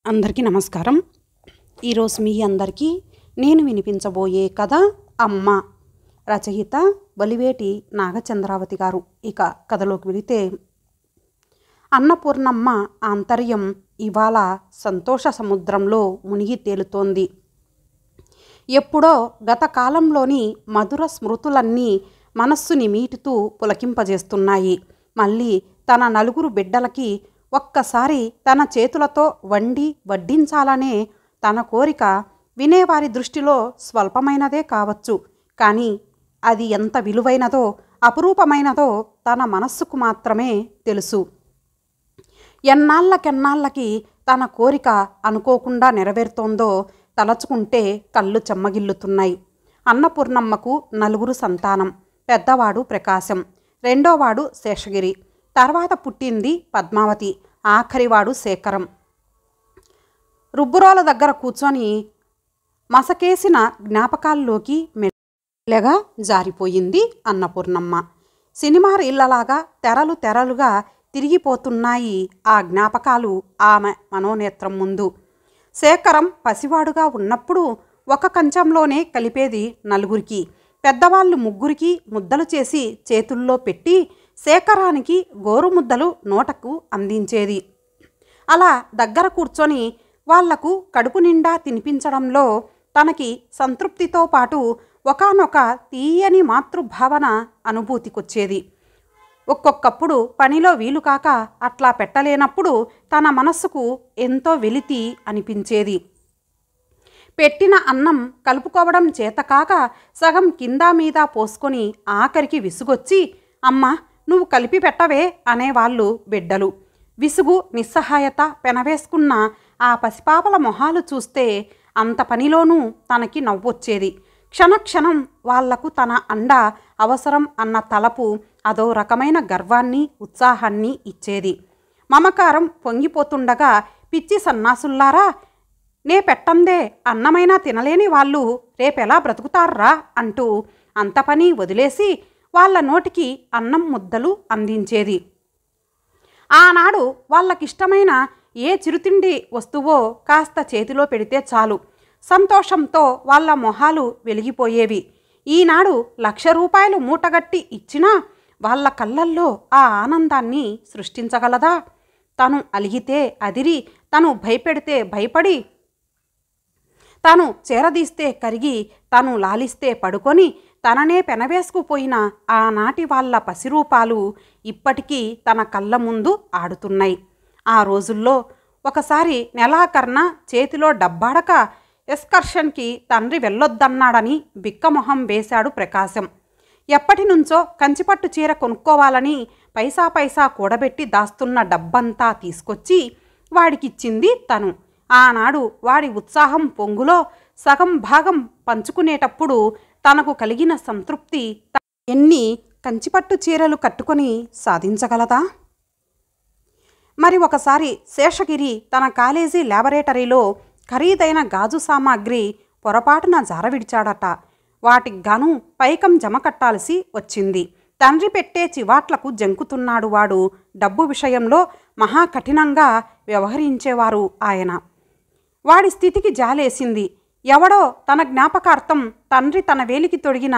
అందరికీ నమస్కారం. ఈరోజు మీ అందరికీ నేను వినిపించబోయే కథ అమ్మ. రచయిత బలివేటి నాగచంద్రావతి గారు. ఇక కథలోకి వెళితే, అన్నపూర్ణమ్మ ఆంతర్యం ఇవాళ సంతోష సముద్రంలో మునిగి తేలుతోంది. ఎప్పుడో గత కాలంలోని మధుర స్మృతులన్నీ మనస్సుని మీటుతూ పులకింపజేస్తున్నాయి. మళ్ళీ తన నలుగురు బిడ్డలకి ఒక్కసారి తన చేతులతో వండి వడ్డించాలనే తన కోరిక వినేవారి దృష్టిలో స్వల్పమైనదే కావచ్చు. కానీ అది ఎంత విలువైనదో అపురూపమైనదో తన మనస్సుకు మాత్రమే తెలుసు. ఎన్నాళ్ళకెన్నాళ్ళకి తన కోరిక అనుకోకుండా నెరవేరుతోందో తలచుకుంటే కళ్ళు చెమ్మగిల్లుతున్నాయి. అన్నపూర్ణమ్మకు నలుగురు సంతానం. పెద్దవాడు ప్రకాశం, రెండోవాడు శేషగిరి, తర్వాత పుట్టింది పద్మావతి, ఆఖరివాడు శేఖరం. రుబ్బురోల దగ్గర కూర్చొని మసకేసిన జ్ఞాపకాల్లోకి మెల్లగా జారిపోయింది అన్నపూర్ణమ్మ. సినిమా రీళ్లలాగా తెరలు తెరలుగా తిరిగిపోతున్నాయి ఆ జ్ఞాపకాలు ఆమె మనోనేత్రం ముందు. శేఖరం పసివాడుగా ఉన్నప్పుడు ఒక కంచంలోనే కలిపేది నలుగురికి. పెద్దవాళ్ళు ముగ్గురికి ముద్దలు చేసి చేతుల్లో పెట్టి శేఖరానికి గోరుముద్దలు నోటకు అందించేది. అలా దగ్గర కూర్చొని వాళ్లకు కడుపు నిండా తినిపించడంలో తనకి సంతృప్తితో పాటు ఒకానొక తీయని మాతృభావన అనుభూతికొచ్చేది. ఒక్కొక్కప్పుడు పనిలో వీలు కాక అట్లా పెట్టలేనప్పుడు తన మనస్సుకు ఎంతో వెలితి అనిపించేది. పెట్టిన అన్నం కలుపుకోవడం చేతకాక సగం కింద మీద పోసుకొని ఆఖరికి విసుగొచ్చి, అమ్మ నువ్వు కలిపి పెట్టవే అనేవాళ్ళు బిడ్డలు. విసుగు నిస్సహాయత పెనవేసుకున్న ఆ పసిపాపల మొహాలు చూస్తే అంత పనిలోనూ తనకి నవ్వొచ్చేది. క్షణక్షణం వాళ్లకు తన అండ అవసరం అన్న తలపు అదో రకమైన గర్వాన్ని ఉత్సాహాన్ని ఇచ్చేది. మమకారం పొంగిపోతుండగా, పిచ్చి సన్నాసుల్లారా, నే పెట్టందే అన్నమైనా తినలేని వాళ్ళు రేపెలా బ్రతుకుతారా అంటూ అంత పని వదిలేసి వాళ్ళ నోటికి అన్నం ముద్దలు అందించేది. ఆనాడు వాళ్ళకిష్టమైన ఏ చిరుతిండి వస్తువో కాస్త చేతిలో పెడితే చాలు, సంతోషంతో వాళ్ళ మొహాలు వెలిగిపోయేవి. ఈనాడు 1,00,000 రూపాయలు మూటగట్టి ఇచ్చినా వాళ్ళ కళ్ళల్లో ఆ ఆనందాన్ని సృష్టించగలదా? తను అలిగితే అదిరి, తను భయపెడితే భయపడి, తను చేరదీస్తే కరిగి, తను లాలిస్తే పడుకొని తననే పెనవేసుకుపోయిన ఆనాటి వాళ్ళ పసిరూపాలు ఇప్పటికీ తన కళ్ళ ముందు ఆడుతున్నాయి. ఆ రోజుల్లో ఒకసారి నెలాఖరున చేతిలో డబ్బాడక ఎక్స్కర్షన్కి తండ్రి వెళ్ళొద్దన్నాడని బిక్కమొహం వేశాడు ప్రకాశం. ఎప్పటినుంచో కంచిపట్టు చీర కొనుక్కోవాలని పైసా పైసా కూడబెట్టి దాస్తున్న డబ్బంతా తీసుకొచ్చి వాడికిచ్చింది తను. ఆనాడు వాడి ఉత్సాహం పొంగులో సగం భాగం పంచుకునేటప్పుడు తనకు కలిగిన సంతృప్తి ఎన్ని కంచిపట్టు చీరలు కట్టుకొని సాధించగలదా? మరి ఒకసారి శేషగిరి తన కాలేజీ ల్యాబొరేటరీలో ఖరీదైన గాజు సామాగ్రి పొరపాటున జారవిడిచాడట. వాటికి గాను పైకం జమ కట్టాల్సి వచ్చింది. తండ్రి పెట్టే చివాట్లకు జంకుతున్నాడు వాడు. డబ్బు విషయంలో మహా కఠినంగా వ్యవహరించేవారు ఆయన. వాడి స్థితికి జాలేసింది. ఎవడో తన జ్ఞాపకార్థం తండ్రి తన వేలికి తొడిగిన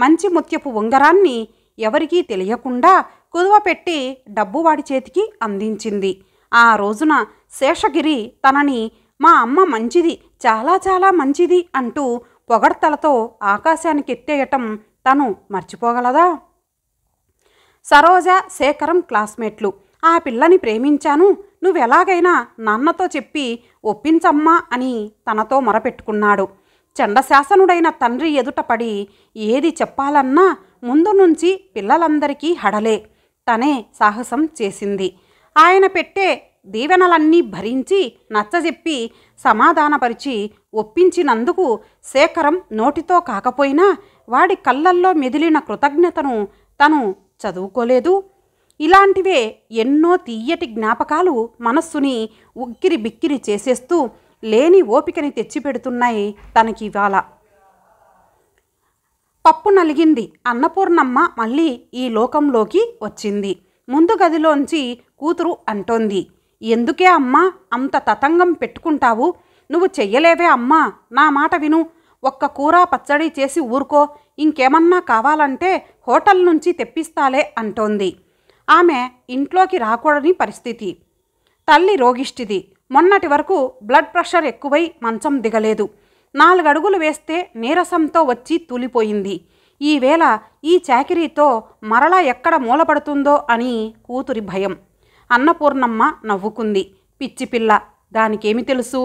మంచి ముత్యపు ఉంగరాన్ని ఎవరికీ తెలియకుండా కుదువపెట్టి డబ్బు వాడి చేతికి అందించింది. ఆ రోజున శేషగిరి తనని మా అమ్మ మంచిది, చాలా చాలా మంచిది అంటూ పొగడ్తలతో ఆకాశానికి ఎత్తేయటం తను మర్చిపోగలదా? సరోజ, శేఖరం క్లాస్మేట్లు. ఆ పిల్లని ప్రేమించాను, నువ్వెలాగైనా నాన్నతో చెప్పి ఒప్పించమ్మా అని తనతో మొరపెట్టుకున్నాడు. చండశాసనుడైన తండ్రి ఎదుట పడి ఏది చెప్పాలన్నా ముందు నుంచి పిల్లలందరికీ హడలే. తనే సాహసం చేసింది. ఆయన పెట్టే దీవెనలన్నీ భరించి నచ్చజెప్పి సమాధానపరిచి ఒప్పించినందుకు శేఖరం నోటితో కాకపోయినా వాడి కళ్ళల్లో మెదిలిన కృతజ్ఞతను తను చదువుకోలేదు. ఇలాంటివే ఎన్నో తీయటి జ్ఞాపకాలు మనస్సుని ఉక్కిరి బిక్కిరి చేసేస్తూ లేని ఓపికని తెచ్చిపెడుతున్నాయి తనకివాళ. పప్పు నలిగింది. అన్నపూర్ణమ్మ మళ్ళీ ఈ లోకంలోకి వచ్చింది. ముందు గదిలోంచి కూతురు అంటోంది, ఎందుకే అమ్మా అంత తతంగం పెట్టుకుంటావు? నువ్వు చెయ్యలేవే అమ్మా, నా మాట విను. ఒక్క కూర పచ్చడి చేసి ఊరుకో, ఇంకేమన్నా కావాలంటే హోటల్ నుంచి తెప్పిస్తాలే అంటోంది. ఆమె ఇంట్లోకి రాకూడని పరిస్థితి. తల్లి రోగిష్టిది. మొన్నటి వరకు బ్లడ్ ప్రెషర్ ఎక్కువై మంచం దిగలేదు. 4 అడుగులు వేస్తే నీరసంతో వచ్చి తూలిపోయింది. ఈవేళ ఈ చాకిరీతో మరలా ఎక్కడ మూలపడుతుందో అని కూతురి భయం. అన్నపూర్ణమ్మ నవ్వుకుంది. పిచ్చిపిల్ల, దానికేమి తెలుసు?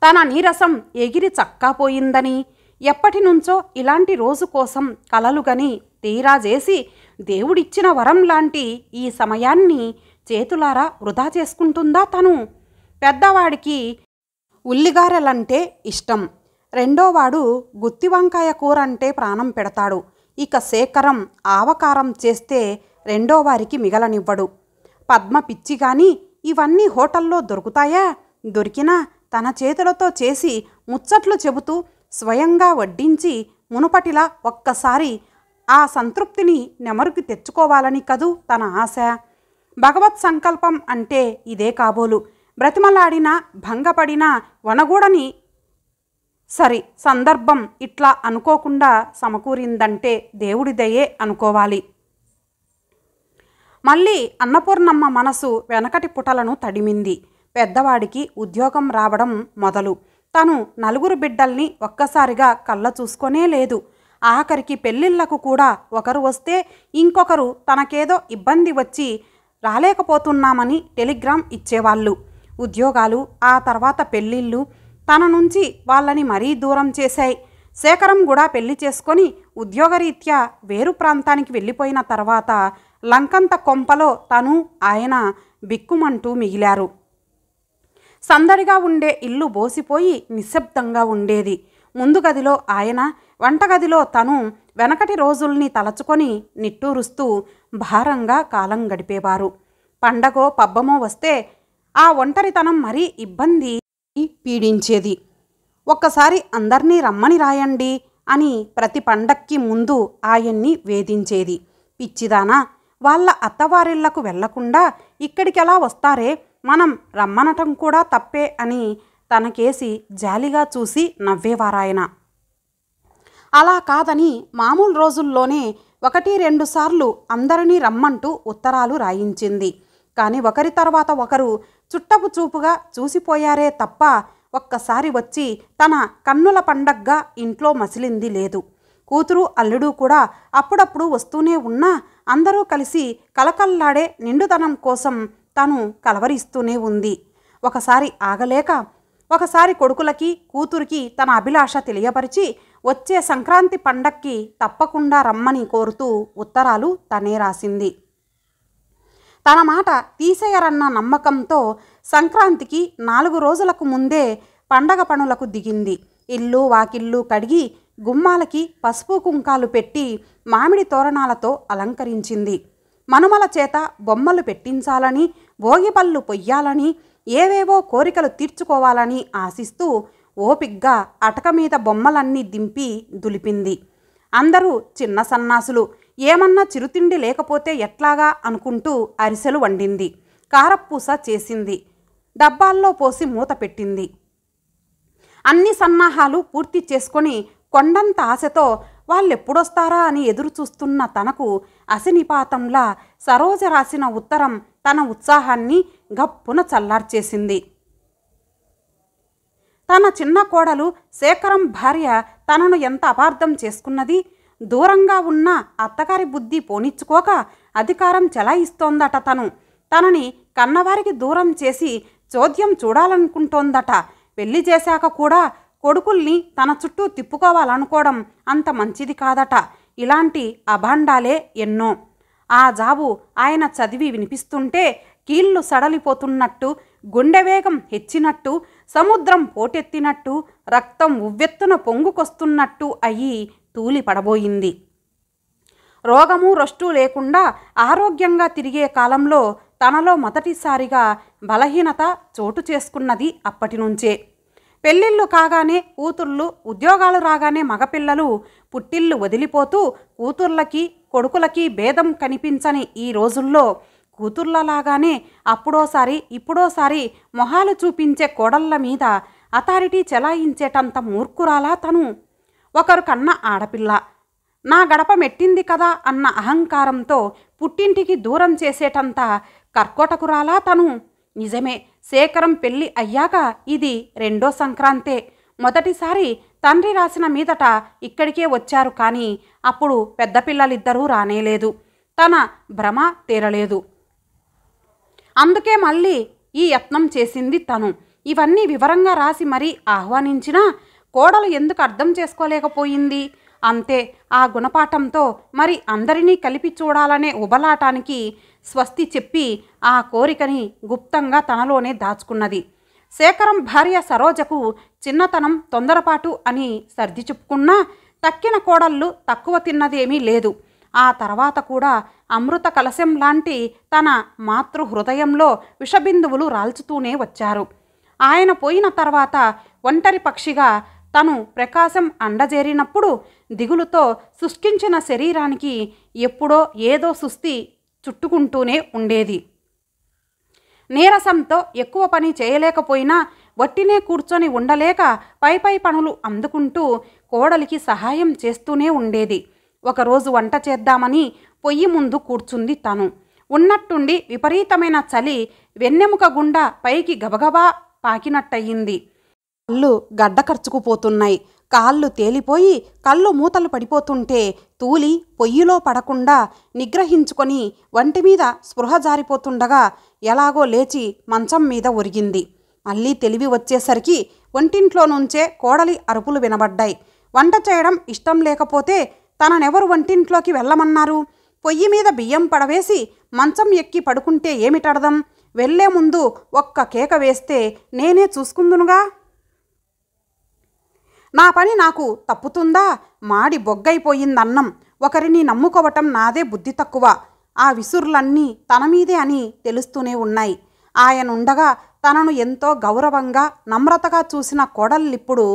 తన నీరసం ఎగిరి చక్కాపోయిందని, ఎప్పటినుంచో ఇలాంటి రోజు కోసం కలలుగని తీరా చేసి దేవుడిచ్చిన వరం లాంటి ఈ సమయాన్ని చేతులారా వృధా చేసుకుంటుందా తను? పెద్దవాడికి ఉల్లిగారెలంటే ఇష్టం. రెండోవాడు గుత్తి వంకాయ కూర అంటే ప్రాణం పెడతాడు. ఇక శేఖరం ఆవకారం చేస్తే రెండోవారికి మిగలనివ్వడు. పద్మ పిచ్చిగాని ఇవన్నీ హోటల్లో దొరుకుతాయా? దొరికినా తన చేతులతో చేసి ముచ్చట్లు చెబుతూ స్వయంగా వడ్డించి మునుపటిలా ఒక్కసారి ఆ సంతృప్తిని నెమరుకి తెచ్చుకోవాలని కదూ తన ఆశ. భగవత్ సంకల్పం అంటే ఇదే కాబోలు. బ్రతిమలాడినా భంగపడినా వనగూడని సరి సందర్భం ఇట్లా అనుకోకుండా సమకూరిందంటే దేవుడిదయే అనుకోవాలి. మళ్ళీ అన్నపూర్ణమ్మ మనసు వెనకటి పుటలను తడిమింది. పెద్దవాడికి ఉద్యోగం రావడం మొదలు. తను 4 బిడ్డల్ని ఒక్కసారిగా కళ్ళ చూసుకొనే లేదు. ఆఖరికి పెళ్ళిళ్లకు కూడా ఒకరు వస్తే ఇంకొకరు తనకేదో ఇబ్బంది వచ్చి రాలేకపోతున్నామని టెలిగ్రామ్ ఇచ్చేవాళ్ళు. ఉద్యోగాలు, ఆ తర్వాత పెళ్ళిళ్ళు తన నుంచి వాళ్ళని మరీ దూరం చేశాయి. శేఖరం కూడా పెళ్లి చేసుకొని ఉద్యోగరీత్యా వేరు ప్రాంతానికి వెళ్ళిపోయిన తర్వాత లంకంత కొంపలో తను ఆయన బిక్కుమంటూ మిగిలారు. సందడిగా ఉండే ఇల్లు బోసిపోయి నిశ్శబ్దంగా ఉండేది. ముందు గదిలో ఆయన, వంటగదిలో తను వెనకటి రోజుల్ని తలచుకొని నిట్టూరుస్తూ భారంగా కాలం గడిపేవారు. పండగో పబ్బమో వస్తే ఆ ఒంటరితనం మరీ ఇబ్బంది పీడించేది. ఒక్కసారి అందర్నీ రమ్మని రాయండి అని ప్రతి పండక్కి ముందు ఆయన్ని వేధించేది. పిచ్చిదానా, వాళ్ళ అత్తవారిళ్లకు వెళ్లకుండా ఇక్కడికెలా వస్తారే, మనం రమ్మనటం కూడా తప్పే అని తనకేసి జాలిగా చూసి నవ్వేవారాయన. అలా కాదని మామూలు రోజుల్లోనే 1-2 సార్లు అందరినీ రమ్మంటూ ఉత్తరాలు రాయించింది. కానీ ఒకరి తర్వాత ఒకరు చుట్టపు చూపుగా చూసిపోయారే తప్ప ఒక్కసారి వచ్చి తన కన్నుల పండగ్గా ఇంట్లో మసిలింది లేదు. కూతురు అల్లుడు కూడా అప్పుడప్పుడు వస్తూనే ఉన్నా అందరూ కలిసి కలకల్లాడే నిండుతనం కోసం తను కలవరిస్తూనే ఉంది. ఒకసారి ఆగలేక ఒకసారి కొడుకులకి కూతురికి తన అభిలాష తెలియపరిచి వచ్చే సంక్రాంతి పండక్కి తప్పకుండా రమ్మని కోరుతూ ఉత్తరాలు తనే రాసింది. తన మాట తీసేయరన్న నమ్మకంతో సంక్రాంతికి 4 రోజులకు ముందే పండగ పనులకు దిగింది. ఇల్లు వాకిళ్ళు కడిగి గుమ్మాలకి పసుపు కుంకాలు పెట్టి మామిడి తోరణాలతో అలంకరించింది. మనుమల చేత బొమ్మలు పెట్టించాలని, భోగిపళ్ళు పొయ్యాలని, ఏవేవో కోరికలు తీర్చుకోవాలని ఆశిస్తూ ఓపిగ్గా అటక మీద బొమ్మలన్నీ దింపి దులిపింది. అందరూ చిన్న సన్నాసులు, ఏమన్నా చిరుతిండి లేకపోతే ఎట్లాగా అనుకుంటూ అరిసెలు వండింది. కారప్పూస చేసింది. డబ్బాల్లో పోసి మూత పెట్టింది. అన్ని సన్నాహాలు పూర్తి చేసుకొని కొండంత ఆశతో వాళ్ళెప్పుడొస్తారా అని ఎదురు చూస్తున్న తనకు అసినిపాతంలా సరోజ రాసిన ఉత్తరం తన ఉత్సాహాన్ని గప్పున చల్లార్చేసింది. తన చిన్న కోడలు శేఖరం భార్య తనను ఎంత అపార్థం చేసుకున్నది. దూరంగా ఉన్న అత్తగారి బుద్ధి పోనిచ్చుకోక అధికారం చెలాయిస్తోందట. తనని కన్నవారికి దూరం చేసి చోద్యం చూడాలనుకుంటోందట. పెళ్లి చేశాక కూడా కొడుకుల్ని తన చుట్టూ తిప్పుకోవాలనుకోవడం అంత మంచిది కాదట. ఇలాంటి అభాండాలే ఎన్నో. ఆ జాబు ఆయన చదివి వినిపిస్తుంటే కీళ్లు సడలిపోతున్నట్టు, గుండె వేగం హెచ్చినట్టు, సముద్రం పోటెత్తినట్టు, రక్తం ఉవ్వెత్తున పొంగుకొస్తున్నట్టు అయ్యి తూలి పడబోయింది. రోగము రొస్టు లేకుండా ఆరోగ్యంగా తిరిగే కాలంలో తనలో మొదటిసారిగా బలహీనత చోటు చేసుకున్నది అప్పటి నుంచే. పెళ్ళిళ్ళు కాగానే కూతుర్లు, ఉద్యోగాలు రాగానే మగపిల్లలు పుట్టిల్లు వదిలిపోతూ కూతుర్లకి కొడుకులకి భేదం కనిపించని ఈ రోజుల్లో కూతుర్లలాగానే అప్పుడోసారి ఇప్పుడోసారి మొహాలు చూపించే కోడళ్ళ మీద అథారిటీ చెలాయించేటంత మూర్ఖురాలా తను? ఒకరు కన్న ఆడపిల్ల. నా గడప మెట్టింది కదా అన్న అహంకారంతో పుట్టింటికి దూరం చేసేటంత కర్కోటకురాలా తను? నిజమే, శేఖరం పెళ్ళి అయ్యాక ఇది రెండో సంక్రాంతే. మొదటిసారి తండ్రి రాసిన మీదట ఇక్కడికే వచ్చారు, కానీ అప్పుడు పెద్ద పిల్లలిద్దరూ రానేలేదు. తన భ్రమ తీరలేదు. అందుకే మళ్ళీ ఈ యత్నం చేసింది తను. ఇవన్నీ వివరంగా రాసి మరీ ఆహ్వానించినా కోడలు ఎందుకు అర్థం చేసుకోలేకపోయింది? అంతే, ఆ గుణపాఠంతో మరి అందరినీ కలిపి చూడాలనే ఉబలాటానికి స్వస్తి చెప్పి ఆ కోరికని గుప్తంగా తనలోనే దాచుకున్నది. శేఖరం భార్య సరోజకు చిన్నతనం, తొందరపాటు అని సర్ది చెప్పుకున్నా తక్కిన కోడళ్ళు తక్కువ తిన్నదేమీ లేదు. ఆ తర్వాత కూడా అమృత కలశం లాంటి తన మాతృ హృదయంలో విషబిందువులు రాల్చుతూనే వచ్చారు. ఆయన పోయిన తర్వాత ఒంటరి పక్షిగా తను ప్రకాశం అండజేరినప్పుడు దిగులుతో శుష్కించిన శరీరానికి ఎప్పుడో ఏదో సుస్థి చుట్టుకుంటూనే ఉండేది. నీరసంతో ఎక్కువ పని చేయలేకపోయినా వట్టినే కూర్చొని ఉండలేక పై పనులు అందుకుంటూ కోడలికి సహాయం చేస్తూనే ఉండేది. ఒకరోజు వంట చేద్దామని పొయ్యి ముందు కూర్చుంది తను. ఉన్నట్టుండి విపరీతమైన చలి వెన్నెముక గుండా పైకి గబగబా పాకినట్టయింది. కళ్ళు గడ్డ ఖర్చుకుపోతున్నాయి. కాళ్ళు తేలిపోయి కళ్ళు మూతలు పడిపోతుంటే తూలి పొయ్యిలో పడకుండా నిగ్రహించుకొని వంటి మీద స్పృహ జారిపోతుండగా ఎలాగో లేచి మంచం మీద ఒరిగింది. మళ్ళీ తెలివి వచ్చేసరికి వంటింట్లో నుంచే కోడలి అరుపులు వినబడ్డాయి. వంట చేయడం ఇష్టం లేకపోతే తననెవరు వంటింట్లోకి వెళ్ళమన్నారు? పొయ్యి మీద బియ్యం పడవేసి మంచం ఎక్కి పడుకుంటే ఏమిటర్థం? వెళ్లే ముందు ఒక్క కేక వేస్తే నేనే చూసుకుందునుగా. నా పని నాకు తప్పుతుందా? మాడి బొగ్గైపోయిందన్నం. ఒకరిని నమ్ముకోవటం నాదే బుద్ధి తక్కువ. ఆ విసురులన్నీ తన మీదే అని తెలుస్తూనే ఉన్నాయి. ఆయనుండగా తనను ఎంతో గౌరవంగా నమ్రతగా చూసిన కోడళ్ళిప్పుడు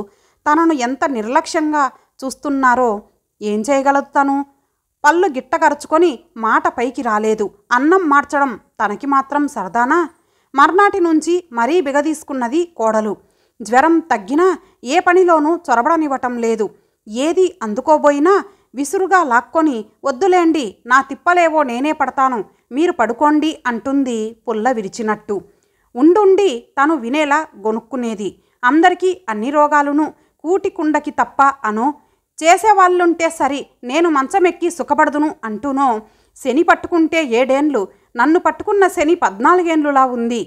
తనను ఎంత నిర్లక్ష్యంగా చూస్తున్నారో ఏం చేయగలదు తను? పళ్ళు గిట్టకరుచుకొని మాట పైకి రాలేదు. అన్నం మార్చడం తనకి మాత్రం సరదానా? మర్నాటి నుంచి మరీ బిగదీసుకున్నది కోడలు. జ్వరం తగ్గినా ఏ పనిలోనూ చొరబడనివ్వటం లేదు. ఏది అందుకోబోయినా విసురుగా లాక్కొని వద్దులేండి, నా తిప్పలేవో నేనే పడతాను, మీరు పడుకోండి అంటుంది పుల్ల విరిచినట్టు. ఉండుండి తను వినేలా గొనుక్కునేది. అందరికీ అన్ని రోగాలును కూటికుండకి తప్ప అనో, చేసేవాళ్ళుంటే సరి నేను మంచమెక్కి సుఖపడదును అంటూనో, శని పట్టుకుంటే 7 ఏండ్లు, నన్ను పట్టుకున్న శని 14 ఏండ్లులా ఉంది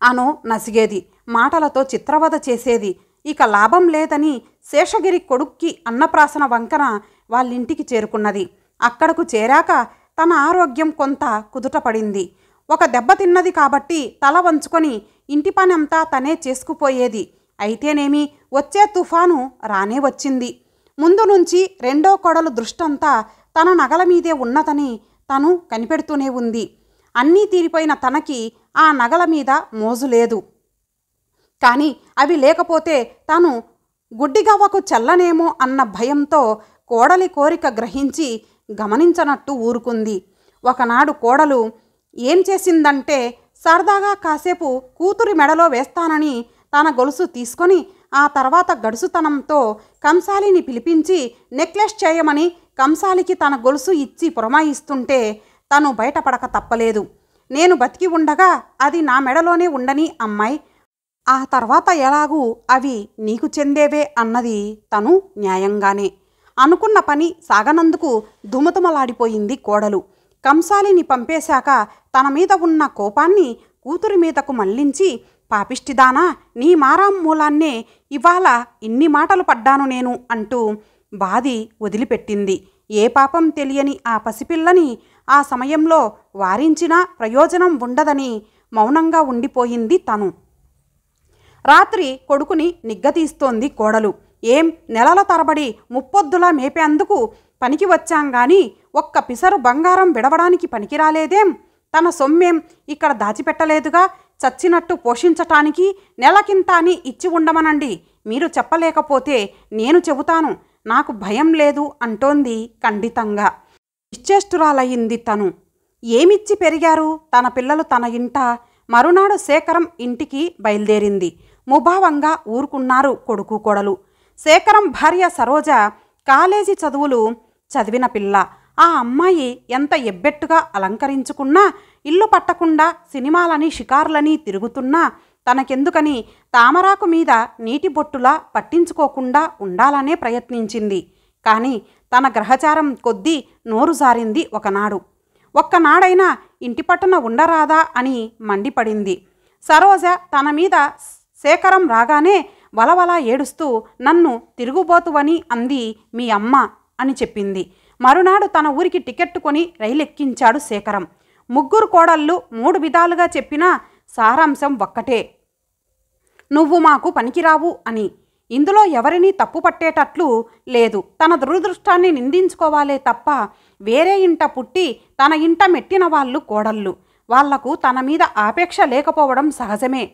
అనో నసిగేది. మాటలతో చిత్రవద చేసేది. ఇక లాభం లేదని శేషగిరి కొడుక్కి అన్నప్రాసన వంకన వాళ్ళింటికి చేరుకున్నది. అక్కడకు చేరాక తన ఆరోగ్యం కొంత కుదుటపడింది. ఒక దెబ్బ తిన్నది కాబట్టి తల వంచుకొని ఇంటి పనంతా తనే చేసుకుపోయేది. అయితేనేమి వచ్చే తుఫాను రానే వచ్చింది. ముందు నుంచి రెండో కోడలు దృష్టంతా తన నగల మీదే ఉన్నదని తను కనిపెడుతూనే ఉంది. అన్నీ తీరిపోయిన తనకి ఆ నగల మీద మోజు లేదు. కానీ అవి లేకపోతే తాను గుడ్డిగవ్వకు చెల్లనేమో అన్న భయంతో కోడలి కోరిక గ్రహించి గమనించనట్టు ఊరుకుంది. ఒకనాడు కోడలు ఏం చేసిందంటే, సరదాగా కాసేపు కూతురి మెడలో వేస్తానని తన గొలుసు తీసుకొని ఆ తర్వాత గడుసుతనంతో కంసాలిని పిలిపించి నెక్లెస్ చేయమని కంసాలికి తన గొలుసు ఇచ్చి పురమాయిస్తుంటే తను బయటపడక తప్పలేదు. నేను బతికి ఉండగా అది నా మెడలోనే ఉండని అమ్మాయి, ఆ తర్వాత ఎలాగూ అవి నీకు చెందేవే అన్నది తను న్యాయంగానే. అనుకున్న పని సాగనందుకు దుమదుమలాడిపోయింది కోడలు. కంసాలిని పంపేశాక తన మీద ఉన్న కోపాన్ని కూతురి మీదకు మళ్లించి, పాపిష్టిదానా, నీ మారాం మూలాన్నే ఇవాళ ఇన్ని మాటలు పడ్డాను నేను అంటూ బాది వదిలిపెట్టింది. ఏ పాపం తెలియని ఆ పసిపిల్లని ఆ సమయంలో వారించినా ప్రయోజనం ఉండదని మౌనంగా ఉండిపోయింది తను. రాత్రి కొడుకుని నిగ్గతీస్తోంది కోడలు. ఏం నెలల తరబడి ముప్పొద్దులా మేపేందుకు పనికి వచ్చాం గాని ఒక్క పిసరు బంగారం విడవడానికి పనికిరాలేదేం? తన సొమ్మేం ఇక్కడ దాచిపెట్టలేదుగా? చచ్చినట్టు పోషించటానికి నెలకింత అని ఇచ్చి ఉండమనండి. మీరు చెప్పలేకపోతే నేను చెబుతాను, నాకు భయం లేదు అంటోంది ఖండితంగా. నిశ్చేష్టురాలయ్యింది తను. ఏమిచ్చి పెరిగారు తన పిల్లలు తన ఇంట? మరునాడు శేఖరం ఇంటికి బయలుదేరింది. ముభావంగా ఊరుకున్నారు కొడుకు కోడలు. శేఖరం భార్య సరోజ కాలేజీ చదువులు చదివిన పిల్ల. ఆ అమ్మాయి ఎంత ఎబ్బెట్టుగా అలంకరించుకున్నా, ఇల్లు పట్టకుండా సినిమాలని షికారులని తిరుగుతున్నా తనకెందుకని తామరాకు మీద నీటి బొట్టులా పట్టించుకోకుండా ఉండాలనే ప్రయత్నించింది. కానీ తన గ్రహచారం కొద్దీ నోరు జారింది ఒకనాడు. ఒక్కనాడైనా ఇంటి పట్టున ఉండరాదా అని మండిపడింది. సరోజ తన మీద శేఖరం రాగానే వలవలా ఏడుస్తూ నన్ను తిరుగుబోతువని అంది మీ అమ్మ అని చెప్పింది. మరునాడు తన ఊరికి టికెట్టు కొని రైలెక్కించాడు శేఖరం. ముగ్గురు కోడళ్ళు 3 విధాలుగా చెప్పినా సారాంశం ఒక్కటే, నువ్వు మాకు పనికిరావు అని. ఇందులో ఎవరినీ తప్పు పట్టేటట్లు లేదు. తన దురదృష్టాన్ని నిందించుకోవాలే తప్ప వేరే ఇంట పుట్టి తన ఇంట మెట్టిన వాళ్ళు కోడళ్ళు. వాళ్లకు తన మీద ఆపేక్ష లేకపోవడం సహజమే.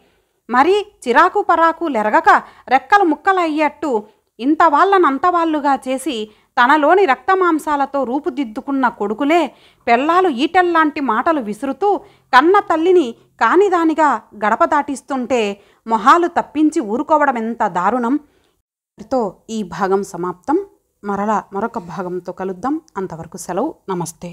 మరీ చిరాకు పరాకు లెరగక రెక్కలు ముక్కలయ్యేట్టు ఇంత వాళ్ళనంతవాళ్లుగా చేసి తనలోని రక్తమాంసాలతో రూపుదిద్దుకున్న కొడుకులే పెళ్ళాలు ఈటెల్లాంటి మాటలు విసురుతూ కన్న తల్లిని కానిదానిగా గడప దాటిస్తుంటే మొహాలు తప్పించి ఊరుకోవడం ఎంత దారుణం. తో ఈ భాగం సమాప్తం. మరలా మరొక భాగంతో కలుద్దాం. అంతవరకు సెలవు. నమస్తే.